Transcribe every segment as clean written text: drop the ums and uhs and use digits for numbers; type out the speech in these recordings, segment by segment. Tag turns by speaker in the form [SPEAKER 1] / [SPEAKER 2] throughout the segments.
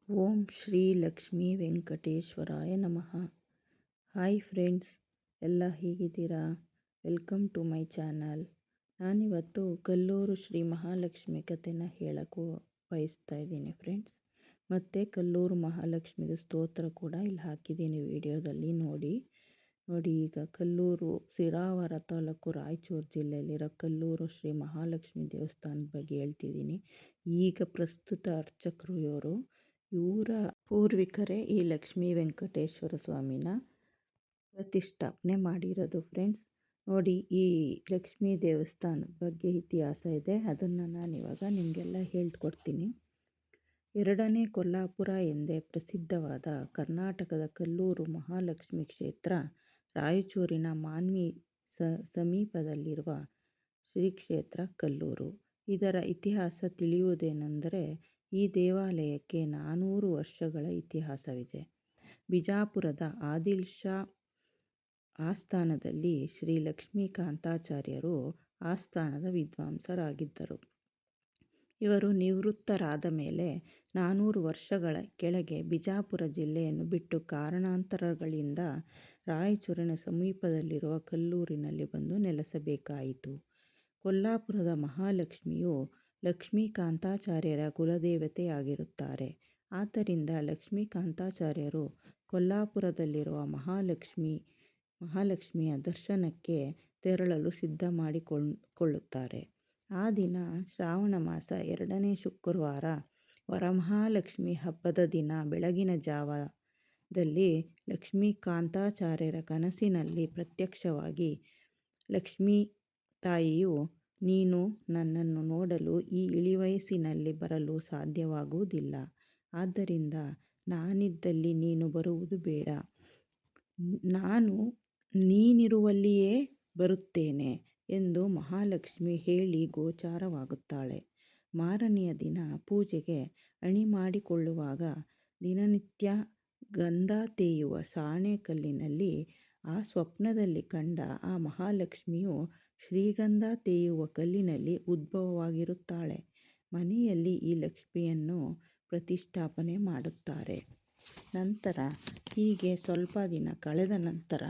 [SPEAKER 1] ಓಂ ಶ್ರೀ ಲಕ್ಷ್ಮೀ ವೆಂಕಟೇಶ್ವರಾಯ ನಮಃ. Hi friends, ಎಲ್ಲ ಹೇಗಿದ್ದೀರಾ? Welcome to my channel. ನಾನಿವತ್ತು ಕಲ್ಲೂರು ಶ್ರೀ ಮಹಾಲಕ್ಷ್ಮಿ ಕಥೆನ ಹೇಳೋಕ್ಕೂ ಬಯಸ್ತಾ ಇದ್ದೀನಿ ಫ್ರೆಂಡ್ಸ್. ಮತ್ತು ಕಲ್ಲೂರು ಮಹಾಲಕ್ಷ್ಮಿದು ಸ್ತೋತ್ರ ಕೂಡ ಇಲ್ಲಿ ಹಾಕಿದ್ದೀನಿ ವಿಡಿಯೋದಲ್ಲಿ ನೋಡಿ. ಈಗ ಕಲ್ಲೂರು ಸಿರಾವರ ತಾಲೂಕು ರಾಯಚೂರು ಜಿಲ್ಲೆಯಲ್ಲಿರೋ ಕಲ್ಲೂರು ಶ್ರೀ ಮಹಾಲಕ್ಷ್ಮಿ ದೇವಸ್ಥಾನದ ಬಗ್ಗೆ ಹೇಳ್ತಿದ್ದೀನಿ. ಈಗ ಪ್ರಸ್ತುತ ಅರ್ಚಕರು ಇವರ ಪೂರ್ವಿಕರೇ ಈ ಲಕ್ಷ್ಮೀ ವೆಂಕಟೇಶ್ವರ ಸ್ವಾಮಿನ ಪ್ರತಿಷ್ಠಾಪನೆ ಮಾಡಿರೋದು ಫ್ರೆಂಡ್ಸ್. ನೋಡಿ, ಈ ಲಕ್ಷ್ಮೀ ದೇವಸ್ಥಾನದ ಬಗ್ಗೆ ಇತಿಹಾಸ ಇದೆ, ಅದನ್ನು ನಾನಿವಾಗ ನಿಮಗೆಲ್ಲ ಹೇಳ್ಕೊಡ್ತೀನಿ. ಎರಡನೇ ಕೊಲ್ಲಾಪುರ ಎಂದೇ ಪ್ರಸಿದ್ಧವಾದ ಕರ್ನಾಟಕದ ಕಲ್ಲೂರು ಮಹಾಲಕ್ಷ್ಮಿ ಕ್ಷೇತ್ರ ರಾಯಚೂರಿನ ಮಾನ್ವಿ ಸಮೀಪದಲ್ಲಿರುವ ಶ್ರೀ ಕ್ಷೇತ್ರ ಕಲ್ಲೂರು. ಇದರ ಇತಿಹಾಸ ತಿಳಿಯುವುದೇನೆಂದರೆ, ಈ ದೇವಾಲಯಕ್ಕೆ 400 ವರ್ಷಗಳ ಇತಿಹಾಸವಿದೆ. ಬಿಜಾಪುರದ ಆದಿಲ್ ಶಾ ಆಸ್ಥಾನದಲ್ಲಿ ಶ್ರೀ ಲಕ್ಷ್ಮೀಕಾಂತಾಚಾರ್ಯರು ಆಸ್ಥಾನದ ವಿದ್ವಾಂಸರಾಗಿದ್ದರು. ಇವರು ನಿವೃತ್ತರಾದ ಮೇಲೆ 400 ವರ್ಷಗಳ ಕೆಳಗೆ ಬಿಜಾಪುರ ಜಿಲ್ಲೆಯನ್ನು ಬಿಟ್ಟು ಕಾರಣಾಂತರಗಳಿಂದ ರಾಯಚೂರಿನ ಸಮೀಪದಲ್ಲಿರುವ ಕಲ್ಲೂರಿನಲ್ಲಿ ಬಂದು ನೆಲೆಸಬೇಕಾಯಿತು. ಕೊಲ್ಲಾಪುರದ ಮಹಾಲಕ್ಷ್ಮಿಯು ಲಕ್ಷ್ಮೀಕಾಂತಾಚಾರ್ಯರ ಕುಲದೇವತೆಯಾಗಿರುತ್ತಾರೆ. ಆದ್ದರಿಂದ ಲಕ್ಷ್ಮೀಕಾಂತಾಚಾರ್ಯರು ಕೊಲ್ಲಾಪುರದಲ್ಲಿರುವ ಮಹಾಲಕ್ಷ್ಮಿಯ ದರ್ಶನಕ್ಕೆ ತೆರಳಲು ಸಿದ್ಧ ಮಾಡಿಕೊಳ್ಳುತ್ತಾರೆ. ಆ ದಿನ ಶ್ರಾವಣ ಮಾಸ 2ನೇ ಶುಕ್ರವಾರ, ವರಮಹಾಲಕ್ಷ್ಮಿ ಹಬ್ಬದ ದಿನ ಬೆಳಗಿನ ಜಾವದಲ್ಲಿ ಲಕ್ಷ್ಮೀಕಾಂತಾಚಾರ್ಯರ ಕನಸಿನಲ್ಲಿ ಪ್ರತ್ಯಕ್ಷವಾಗಿ ಲಕ್ಷ್ಮೀ ತಾಯಿಯು, ನೀನು ನನ್ನನ್ನು ನೋಡಲು ಈ ಇಳಿವಯಸ್ಸಿನಲ್ಲಿ ಬರಲು ಸಾಧ್ಯವಾಗುವುದಿಲ್ಲ. ಆದ್ದರಿಂದ ನಾನಿದ್ದಲ್ಲಿ ನೀನು ಬರುವುದು ಬೇಡ. ನಾನು ನೀನಿರುವಲ್ಲಿಯೇ ಬರುತ್ತೇನೆ ಎಂದು ಮಹಾಲಕ್ಷ್ಮಿ ಹೇಳಿ ಗೋಚರವಾಗುತ್ತಾಳೆ. ಮಾರನೆಯ ದಿನ ಪೂಜೆಗೆ ಅಣಿ ಮಾಡಿಕೊಳ್ಳುವಾಗ ದಿನನಿತ್ಯ ಗಂಧ ತೇಯುವ ಸಾಣೆಕಲ್ಲಿನಲ್ಲಿ ಆ ಸ್ವಪ್ನದಲ್ಲಿ ಕಂಡ ಆ ಮಹಾಲಕ್ಷ್ಮಿಯು ಶ್ರೀಗಂಧ ತೇಯುವ ಕಲ್ಲಿನಲ್ಲಿ ಉದ್ಭವವಾಗಿರುತ್ತಾಳೆ. ಮನೆಯಲ್ಲಿ ಈ ಲಕ್ಷ್ಮಿಯನ್ನು ಪ್ರತಿಷ್ಠಾಪನೆ ಮಾಡುತ್ತಾರೆ. ನಂತರ ಹೀಗೆ ಸ್ವಲ್ಪ ದಿನ ಕಳೆದ ನಂತರ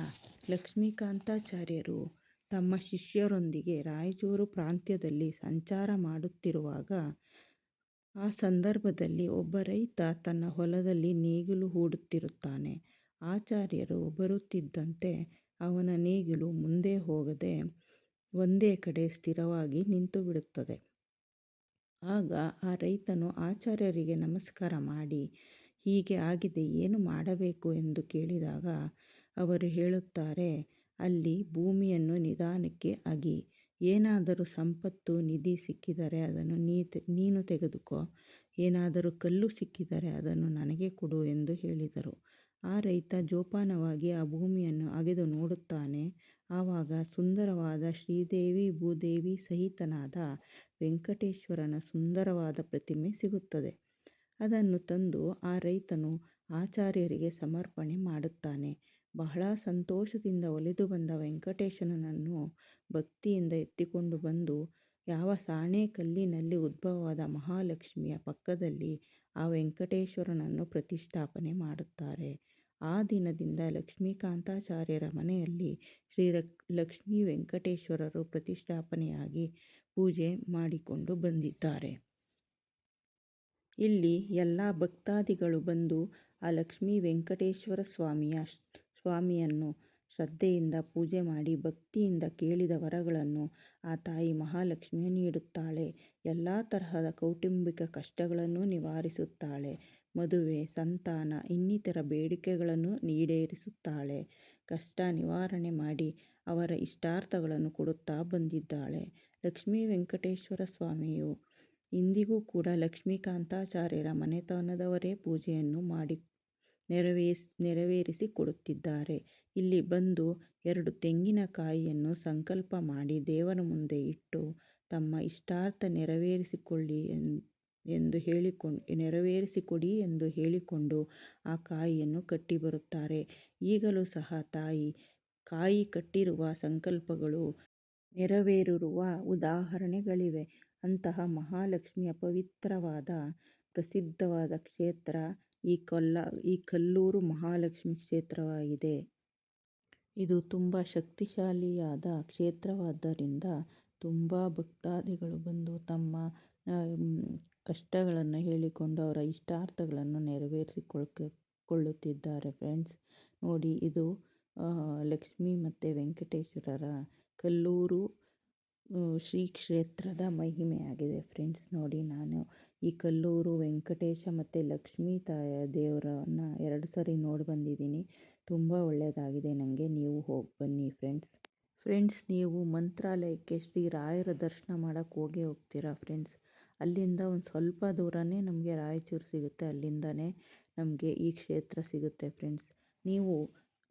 [SPEAKER 1] ಲಕ್ಷ್ಮೀಕಾಂತಾಚಾರ್ಯರು ತಮ್ಮ ಶಿಷ್ಯರೊಂದಿಗೆ ರಾಯಚೂರು ಪ್ರಾಂತ್ಯದಲ್ಲಿ ಸಂಚಾರ ಮಾಡುತ್ತಿರುವಾಗ ಆ ಸಂದರ್ಭದಲ್ಲಿ ಒಬ್ಬ ರೈತ ತನ್ನ ಹೊಲದಲ್ಲಿ ನೇಗಿಲು ಹೂಡುತ್ತಿರುತ್ತಾನೆ. ಆಚಾರ್ಯರು ಬರುತ್ತಿದ್ದಂತೆ ಅವನ ನೇಗಿಲು ಮುಂದೆ ಹೋಗದೆ ಒಂದೇ ಕಡೆ ಸ್ಥಿರವಾಗಿ ನಿಂತುಬಿಡುತ್ತದೆ. ಆಗ ಆ ರೈತನು ಆಚಾರ್ಯರಿಗೆ ನಮಸ್ಕಾರ ಮಾಡಿ, ಹೀಗೆ ಆಗಿದೆ, ಏನು ಮಾಡಬೇಕು ಎಂದು ಕೇಳಿದಾಗ ಅವರು ಹೇಳುತ್ತಾರೆ, ಅಲ್ಲಿ ಭೂಮಿಯನ್ನು ನಿಧಾನಕ್ಕೆ ಅಗಿ, ಏನಾದರೂ ಸಂಪತ್ತು ನಿಧಿ ಸಿಕ್ಕಿದರೆ ಅದನ್ನು ನೀನು ತೆಗೆದುಕೋ, ಏನಾದರೂ ಕಲ್ಲು ಸಿಕ್ಕಿದರೆ ಅದನ್ನು ನನಗೆ ಕೊಡು ಎಂದು ಹೇಳಿದರು. ಆ ರೈತ ಜೋಪಾನವಾಗಿ ಆ ಭೂಮಿಯನ್ನು ಅಗೆದು ನೋಡುತ್ತಾನೆ. ಆವಾಗ ಸುಂದರವಾದ ಶ್ರೀದೇವಿ ಭೂದೇವಿ ಸಹಿತನಾದ ವೆಂಕಟೇಶ್ವರನ ಸುಂದರವಾದ ಪ್ರತಿಮೆ ಸಿಗುತ್ತದೆ. ಅದನ್ನು ತಂದು ಆ ರೈತನು ಆಚಾರ್ಯರಿಗೆ ಸಮರ್ಪಣೆ ಮಾಡುತ್ತಾನೆ. ಬಹಳ ಸಂತೋಷದಿಂದ ಒಲಿದು ಬಂದ ವೆಂಕಟೇಶನನ್ನು ಭಕ್ತಿಯಿಂದ ಎತ್ತಿಕೊಂಡು ಬಂದು ಯಾವ ಸಾಣೆ ಕಲ್ಲಿನಲ್ಲಿ ಉದ್ಭವವಾದ ಮಹಾಲಕ್ಷ್ಮಿಯ ಪಕ್ಕದಲ್ಲಿ ಆ ವೆಂಕಟೇಶ್ವರನನ್ನು ಪ್ರತಿಷ್ಠಾಪನೆ ಮಾಡುತ್ತಾರೆ. ಆ ದಿನದಿಂದ ಲಕ್ಷ್ಮೀಕಾಂತಾಚಾರ್ಯರ ಮನೆಯಲ್ಲಿ ಶ್ರೀ ಲಕ್ಷ್ಮೀ ವೆಂಕಟೇಶ್ವರರು ಪ್ರತಿಷ್ಠಾಪನೆಯಾಗಿ ಪೂಜೆ ಮಾಡಿಕೊಂಡು ಬಂದಿದ್ದಾರೆ. ಇಲ್ಲಿ ಎಲ್ಲ ಭಕ್ತಾದಿಗಳು ಬಂದು ಆ ಲಕ್ಷ್ಮೀ ವೆಂಕಟೇಶ್ವರ ಸ್ವಾಮಿಯನ್ನು ಶ್ರದ್ಧೆಯಿಂದ ಪೂಜೆ ಮಾಡಿ ಭಕ್ತಿಯಿಂದ ಕೇಳಿದ ವರಗಳನ್ನು ಆ ತಾಯಿ ಮಹಾಲಕ್ಷ್ಮಿಯು ನೀಡುತ್ತಾಳೆ. ಎಲ್ಲ ತರಹದ ಕೌಟುಂಬಿಕ ಕಷ್ಟಗಳನ್ನು ನಿವಾರಿಸುತ್ತಾಳೆ. ಮದುವೆ, ಸಂತಾನ ಇನ್ನಿತರ ಬೇಡಿಕೆಗಳನ್ನು ಈಡೇರಿಸುತ್ತಾಳೆ. ಕಷ್ಟ ನಿವಾರಣೆ ಮಾಡಿ ಅವರ ಇಷ್ಟಾರ್ಥಗಳನ್ನು ಕೊಡುತ್ತಾ ಬಂದಿದ್ದಾಳೆ. ಲಕ್ಷ್ಮೀ ವೆಂಕಟೇಶ್ವರ ಸ್ವಾಮಿಯು ಇಂದಿಗೂ ಕೂಡ ಲಕ್ಷ್ಮೀಕಾಂತಾಚಾರ್ಯರ ಮನೆತನದವರೇ ಪೂಜೆಯನ್ನು ಮಾಡಿ ನೆರವೇರಿಸಿಕೊಡುತ್ತಿದ್ದಾರೆ. ಇಲ್ಲಿ ಬಂದು 2 ತೆಂಗಿನಕಾಯಿಯನ್ನು ಸಂಕಲ್ಪ ಮಾಡಿ ದೇವರ ಮುಂದೆ ಇಟ್ಟು ತಮ್ಮ ಇಷ್ಟಾರ್ಥ ನೆರವೇರಿಸಿಕೊಡಿ ಎಂದು ಹೇಳಿಕೊಂಡು ಆ ಕಾಯಿಯನ್ನು ಕಟ್ಟಿ ಬರುತ್ತಾರೆ. ಈಗಲೂ ಸಹ ಕಾಯಿ ಕಟ್ಟಿರುವ ಸಂಕಲ್ಪಗಳು ನೆರವೇರಿರುವ ಉದಾಹರಣೆಗಳಿವೆ. ಅಂತಹ ಮಹಾಲಕ್ಷ್ಮಿಯ ಪವಿತ್ರವಾದ ಪ್ರಸಿದ್ಧವಾದ ಕ್ಷೇತ್ರ ಈ ಕಲ್ಲೂರು ಮಹಾಲಕ್ಷ್ಮಿ ಕ್ಷೇತ್ರವಾಗಿದೆ. ಇದು ತುಂಬ ಶಕ್ತಿಶಾಲಿಯಾದ ಕ್ಷೇತ್ರವಾದ್ದರಿಂದ ತುಂಬ ಭಕ್ತಾದಿಗಳು ಬಂದು ತಮ್ಮ ಕಷ್ಟಗಳನ್ನು ಹೇಳಿಕೊಂಡು ಅವರ ಇಷ್ಟಾರ್ಥಗಳನ್ನು ನೆರವೇರಿಸಿಕೊಳ್ಳುತ್ತಿದ್ದಾರೆ ಫ್ರೆಂಡ್ಸ್. ನೋಡಿ, ಇದು ಲಕ್ಷ್ಮೀ ಮತ್ತು ವೆಂಕಟೇಶ್ವರರ ಕಲ್ಲೂರು ಶ್ರೀ ಕ್ಷೇತ್ರದ ಮಹಿಮೆಯಾಗಿದೆ ಫ್ರೆಂಡ್ಸ್. ನೋಡಿ, ನಾನು ಈ ಕಲ್ಲೂರು ವೆಂಕಟೇಶ ಮತ್ತು ಲಕ್ಷ್ಮೀ ದೇವರನ್ನ 2 ಸರಿ ನೋಡಿ ಬಂದಿದ್ದೀನಿ. ತುಂಬ ಒಳ್ಳೆಯದಾಗಿದೆ ನನಗೆ. ನೀವು ಹೋಗಿ ಬನ್ನಿ ಫ್ರೆಂಡ್ಸ್. ನೀವು ಮಂತ್ರಾಲಯಕ್ಕೆ ಶ್ರೀ ರಾಯರ ದರ್ಶನ ಮಾಡೋಕ್ಕೆ ಹೋಗ್ತೀರಾ ಫ್ರೆಂಡ್ಸ್. ಅಲ್ಲಿಂದ ಒಂದು ಸ್ವಲ್ಪ ದೂರನೇ ನಮಗೆ ರಾಯಚೂರು ಸಿಗುತ್ತೆ. ಅಲ್ಲಿಂದನೇ ನಮಗೆ ಈ ಕ್ಷೇತ್ರ ಸಿಗುತ್ತೆ ಫ್ರೆಂಡ್ಸ್. ನೀವು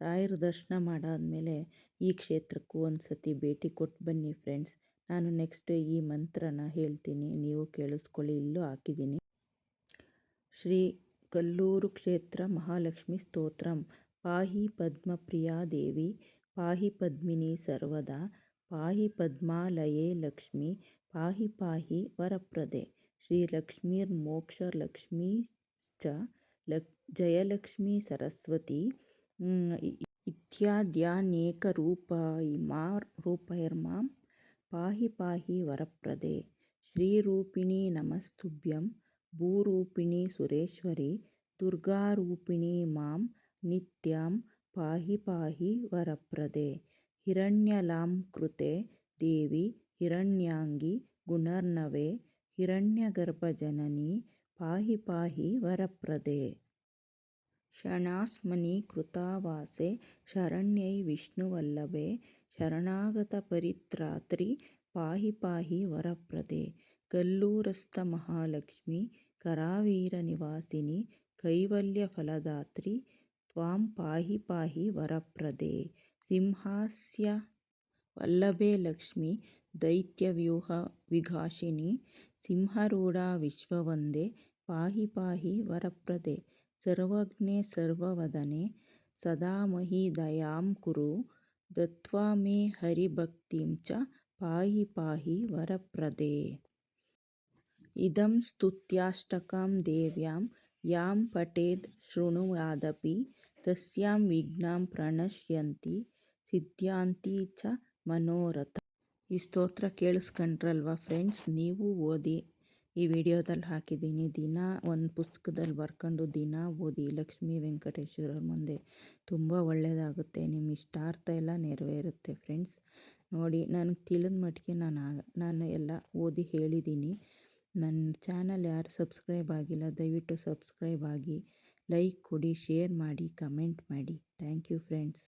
[SPEAKER 1] ರಾಯರ ದರ್ಶನ ಮಾಡಾದಮೇಲೆ ಈ ಕ್ಷೇತ್ರಕ್ಕೂ ಒಂದು ಸತಿ ಭೇಟಿ ಕೊಟ್ಟು ಬನ್ನಿ ಫ್ರೆಂಡ್ಸ್. ನಾನು ನೆಕ್ಸ್ಟ್ ಈ ಮಂತ್ರನ ಹೇಳ್ತೀನಿ, ನೀವು ಕೇಳಿಸ್ಕೊಳ್ಳಿ. ಇಲ್ಲೂ ಹಾಕಿದ್ದೀನಿ. ಶ್ರೀ ಕಲ್ಲೂರು ಕ್ಷೇತ್ರ ಮಹಾಲಕ್ಷ್ಮಿ ಸ್ತೋತ್ರಂ. ಪಾಹಿ ಪದ್ಮಪ್ರಿಯಾ ದೇವಿ, ಪಾಹಿ ಪದ್ಮಿನಿ ಸರ್ವದಾ, ಪಾಹಿ ಪದ್ಮಾಲಯೇ ಲಕ್ಷ್ಮಿ, ಪಾಹಿ ಪಾಹಿ ವರಪ್ರದೆ. ಶ್ರೀ ಲಕ್ಷ್ಮೀರ್ಮೋಕ್ಷಲಕ್ಷ್ಮೀಶ್ಚ ಜಯಲಕ್ಷ್ಮೀ ಸರಸ್ವತಿ ಇತ್ಯಾದ್ಯನೇಕರೂಪೈರ್ಮಾಂ ಪಾಹಿ ಪಾಹಿ ವರಪ್ರದೆ. ಶ್ರೀರೂಪಿಣಿ ನಮಸ್ತುಭ್ಯಂ, ಭೂರೂಪಿಣಿ ಸುರೇಶ್ವರಿ, ದುರ್ಗಾರೂಪಿಣಿ ಮಾಂ ನಿತ್ಯಾಂ ಪಾಹಿ ಪಾಹಿ ವರಪ್ರದೆ. ಹಿರಣ್ಯಲಾಂಕೃತೆ ದೇವಿ, ಹಿರಣ್ಯಾಂಗಿ ಗುಣರ್ನವೆ, ಹಿರಣ್ಯಗರ್ಭಜನನಿ ಪಾಹಿ ಪಾಹಿ ವರಪ್ರದೆ. ಷಣಾಸ್ಮನಿ ಕೃತಾವಾಸೆ ಶರಣ್ಯೈ ವಿಷ್ಣುವಲ್ಲಭೆ, ಶರಣಾಗತಪರಿತ್ರಾತ್ರಿ ಪಾಹಿ ಪಾಹಿ ವರಪ್ರದೆ. ಕಲ್ಲೂರಸ್ಥ ಮಹಾಲಕ್ಷ್ಮಿ ಕರಾವೀರ ನಿವಾಸಿನಿ, ಕೈವಲ್ಯಫಲದಾತ್ರಿ ತ್ವಾಂ ಪಾಹಿ ಪಾಹಿ ವರಪ್ರದೆ. ಸಿಂಹಾಸ್ಯ ವಲ್ಲಭೆ ಲಕ್ಷ್ಮಿ ದೈತ್ಯವ್ಯೂಹ ವಿಘಾಸಿನಿ, ಸಿಂಹರೂಢಾ ವಿಶ್ವವಂದೇ ಪಾಹಿ ಪಾಹಿ ವರಪ್ರದೆ. ಸರ್ವಜ್ಞೆ ಸರ್ವವದನೆ ಸದಾ ಮಹಿ ದಯಾಂ ಕುರು, ದತ್ವಾ ಮೇ ಹರಿಭಕ್ತಿಂ ಚ ಪಾಹಿ ಪಾಹಿ ವರಪ್ರದೆ. ಇದಂ ಸ್ತುತ್ಯಾಷ್ಟಕಂ ದೇವ್ಯಾಂ ಯಾಂ ಪಠೇದ್ ಶೃಣುಯಾದಪಿ, ತಸ್ಯಾಂ ವಿಘ್ನಾಃ ಪ್ರಣಶ್ಯಂತಿ ಸಿದ್ಧ್ಯಂತಿ ಚ ಮನೋರಥಾಃ. ಈ ಸ್ತೋತ್ರ ಕೇಳಿಸ್ಕೊಂಡ್ರಲ್ವಾ ಫ್ರೆಂಡ್ಸ್. ನೀವು ಓದಿ. ಈ ವಿಡಿಯೋದಲ್ಲಿ ಹಾಕಿದ್ದೀನಿ. ದಿನ ಒಂದು ಪುಸ್ತಕದಲ್ಲಿ ಬರ್ಕೊಂಡು ದಿನ ಓದಿ ಲಕ್ಷ್ಮೀ ವೆಂಕಟೇಶ್ವರರ ಮುಂದೆ. ತುಂಬ ಒಳ್ಳೆಯದಾಗುತ್ತೆ. ನಿಮ್ಮ ಇಷ್ಟಾರ್ಥ ಎಲ್ಲ ನೆರವೇರುತ್ತೆ ಫ್ರೆಂಡ್ಸ್. ನೋಡಿ, ನನಗೆ ತಿಳಿದ ಮಟ್ಟಿಗೆ ನಾನು ಎಲ್ಲ ಓದಿ ಹೇಳಿದ್ದೀನಿ. ನನ್ನ ಚಾನಲ್ ಯಾರು ಸಬ್ಸ್ಕ್ರೈಬ್ ಆಗಿಲ್ಲ, ದಯವಿಟ್ಟು ಸಬ್ಸ್ಕ್ರೈಬ್ ಆಗಿ, ಲೈಕ್ ಕೊಡಿ, ಶೇರ್ ಮಾಡಿ, ಕಮೆಂಟ್ ಮಾಡಿ. Thank you friends.